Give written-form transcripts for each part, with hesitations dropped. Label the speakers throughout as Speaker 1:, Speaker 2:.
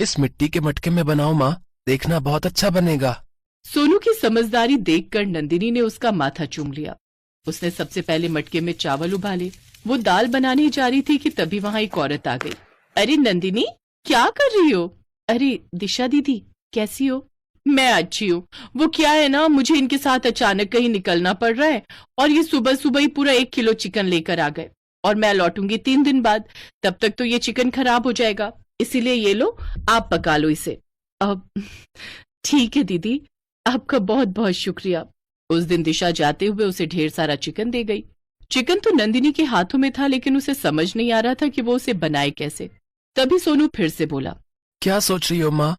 Speaker 1: इस मिट्टी के मटके में बनाओ माँ, देखना बहुत अच्छा बनेगा।
Speaker 2: सोनू की समझदारी देखकर नंदिनी ने उसका माथा चूम लिया। उसने सबसे पहले मटके में चावल उबाले। वो दाल बनाने जा रही थी कि तभी वहां एक औरत आ गई। अरे नंदिनी, क्या कर रही हो? अरे दिशा दीदी, कैसी हो? मैं अच्छी हूँ। वो क्या है ना, मुझे इनके साथ अचानक कहीं निकलना पड़ रहा है और ये सुबह सुबह ही पूरा 1 किलो चिकन लेकर आ गए और मैं लौटूंगी 3 दिन बाद। तब तक तो ये चिकन खराब हो जाएगा, इसीलिए ये लो, आप पका लो इसे। अब ठीक है दीदी, आपका बहुत बहुत शुक्रिया। उस दिन दिशा जाते हुए उसे ढेर सारा चिकन दे गई। चिकन तो नंदिनी के हाथों में था, लेकिन उसे समझ नहीं आ रहा था कि वो उसे बनाए कैसे। तभी सोनू फिर से बोला,
Speaker 1: क्या सोच रही हो माँ?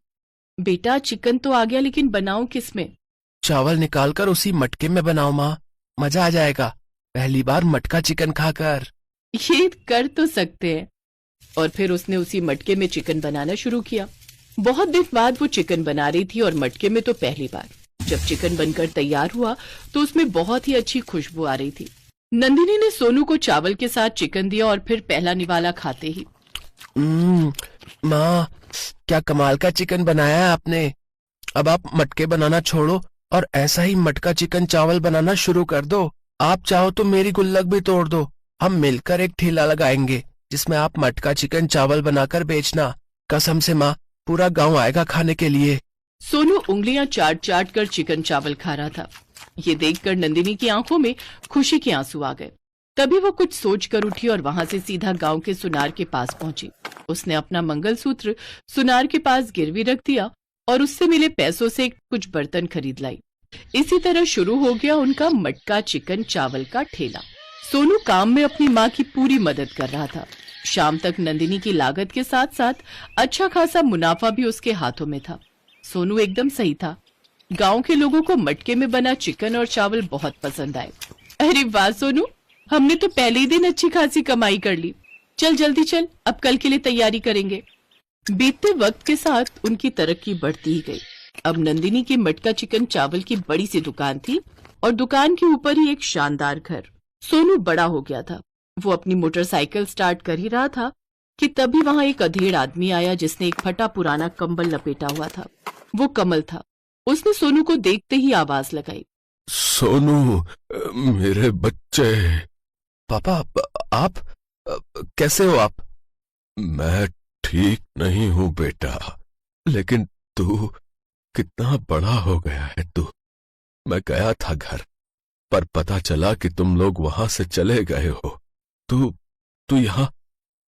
Speaker 2: बेटा चिकन तो आ गया, लेकिन बनाऊं किसमें?
Speaker 1: चावल निकालकर उसी मटके में बनाओ माँ, मजा आ जाएगा, पहली बार मटका चिकन खाकर।
Speaker 2: ये कर तो सकते हैं। और फिर उसने उसी मटके में चिकन बनाना शुरू किया। बहुत दिन बाद वो चिकन बना रही थी और मटके में तो पहली बार। जब चिकन बनकर तैयार हुआ तो उसमें बहुत ही अच्छी खुशबू आ रही थी। नंदिनी ने सोनू को चावल के साथ चिकन दिया और फिर पहला निवाला खाते ही,
Speaker 1: माँ, क्या कमाल का चिकन बनाया है आपने। अब आप मटके बनाना छोड़ो और ऐसा ही मटका चिकन चावल बनाना शुरू कर दो। आप चाहो तो मेरी गुल्लक भी तोड़ दो, हम मिलकर एक ठेला लगाएंगे जिसमें आप मटका चिकन चावल बनाकर बेचना। कसम से माँ, पूरा गांव आएगा खाने के लिए।
Speaker 2: सोनू उंगलियां चाट चाट कर चिकन चावल खा रहा था। ये देखकर नंदिनी की आंखों में खुशी के आंसू आ गए। तभी वो कुछ सोच कर उठी और वहां से सीधा गांव के सुनार के पास पहुंची। उसने अपना मंगलसूत्र सुनार के पास गिरवी रख दिया और उससे मिले पैसों से कुछ बर्तन खरीद लाई। इसी तरह शुरू हो गया उनका मटका चिकन चावल का ठेला। सोनू काम में अपनी माँ की पूरी मदद कर रहा था। शाम तक नंदिनी की लागत के साथ साथ अच्छा खासा मुनाफा भी उसके हाथों में था। सोनू एकदम सही था। गांव के लोगों को मटके में बना चिकन और चावल बहुत पसंद आए। अरे वाह सोनू, हमने तो पहले ही दिन अच्छी खासी कमाई कर ली। चल जल्दी चल, अब कल के लिए तैयारी करेंगे। बीतते वक्त के साथ उनकी तरक्की बढ़ती ही गई। अब नंदिनी की मटका चिकन चावल की बड़ी सी दुकान थी और दुकान के ऊपर ही एक शानदार घर। सोनू बड़ा हो गया था। वो अपनी मोटरसाइकिल स्टार्ट कर ही रहा था कि तभी वहां एक अधेड़ आदमी आया जिसने एक फटा पुराना कंबल लपेटा हुआ था। वो कमल था। उसने सोनू को देखते ही आवाज लगाई,
Speaker 1: सोनू, मेरे बच्चे। पापा, आप कैसे हो आप? मैं ठीक नहीं हूँ बेटा, लेकिन तू कितना बड़ा हो गया है तू। मैं गया था घर, पर पता चला कि तुम लोग वहां से चले गए हो। तू यहाँ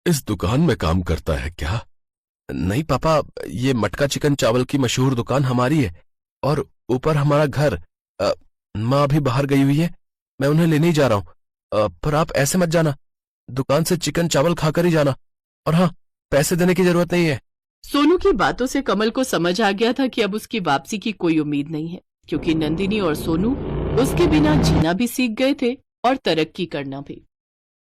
Speaker 1: इस दुकान में काम करता है क्या? नहीं पापा, ये मटका चिकन चावल की मशहूर दुकान हमारी है और ऊपर हमारा घर। माँ अभी बाहर गई हुई है, मैं उन्हें लेने ही जा रहा हूँ। पर आप ऐसे मत जाना, दुकान से चिकन चावल खाकर ही जाना। और हाँ, पैसे देने की जरूरत नहीं है।
Speaker 2: सोनू की बातों से कमल को समझ आ गया था कि अब उसकी वापसी की कोई उम्मीद नहीं है, क्योंकि नंदिनी और सोनू उसके बिना जीना भी सीख गए थे और तरक्की करना भी।